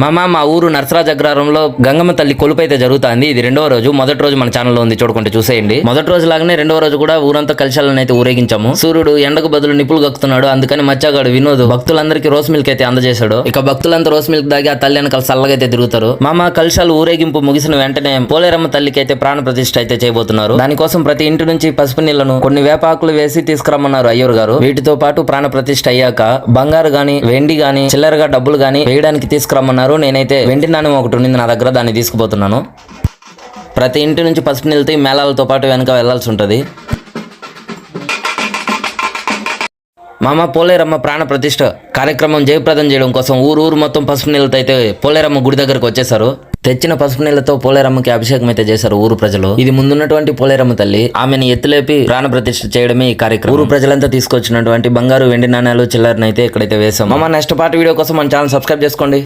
మా ఊరు నర్సరాజ్ అగ్రహారంలో గంగమ్మ తల్లి కొలుపు అయితే జరుగుతుంది. ఇది రెండవ రోజు. మొదటి రోజు మన ఛానల్లో ఉంది, చూడుకుంటే చూసేయండి. మొదటి రోజు లాగానే రెండవ రోజు కూడా ఊరంతా కలశాలను అయితే ఊరేగించాము. సూర్యుడు ఎండకు బదులు నిప్పులు గక్కుతున్నాడు, అందుకని మచ్చాగాడు వినోద్ భక్తులందరికీ రోస్ మిల్క్ అయితే అందజేశాడు. ఇక భక్తులంతా రోస్ మిల్క్ దాగి ఆ తల్లి వెనకాల చల్లగా అయితే తిరుగుతారు. కలశాలు ఊరేగింపు ముగిసిన వెంటనే పోలేరమ్మ తల్లికి అయితే ప్రాణ ప్రతిష్ఠ అయితే చేయబోతున్నారు. దానికోసం ప్రతి ఇంటి నుంచి పసుపు నీళ్లను కొన్ని వేపాకులు వేసి తీసుకురమ్మన్నారు అయ్యూరు గారు. వీటితో పాటు ప్రాణ ప్రతిష్ఠ అయ్యాక బంగారు గాని వెండి గాని చిల్లరగా డబ్బులు గాని వేయడానికి తీసుకురమ్మన్నారు. నేనైతే వెండి నాణ్యం ఒకటి ఉంది నా దగ్గర, దాన్ని తీసుకుపోతున్నాను. ప్రతి ఇంటి నుంచి పసుపు నీళ్ళతో మేళాలతో పాటు వెనక వెళ్లాల్సి ఉంటుంది. పోలేరమ్మ ప్రాణ ప్రతిష్ఠ కార్యక్రమం జయప్రదం చేయడం కోసం ఊరు మొత్తం పసుపు నీళ్ళతో అయితే పోలేరమ్మ గుడి దగ్గరకు వచ్చేసారు. తెచ్చిన పసుపు నీళ్లతో పోలేరమ్మకి అభిషేకం అయితే చేశారు ఊరు ప్రజలు. ఇది ముందున్నటువంటి పోలేరమ్మ తల్లి, ఆమెను ఎత్తులేపి ప్రాణ ప్రతిష్ఠ చేయడమే ఈ కార్యక్రమం. ఊరు ప్రజలంతా తీసుకొచ్చినటువంటి బంగారు వెండి నాణ్యాలు చిల్లరనైతే ఇక్కడైతే వేసాం. నెక్స్ట్ పార్ట్ వీడియో కోసం మన ఛానల్ సబ్స్క్రైబ్ చేసుకోండి.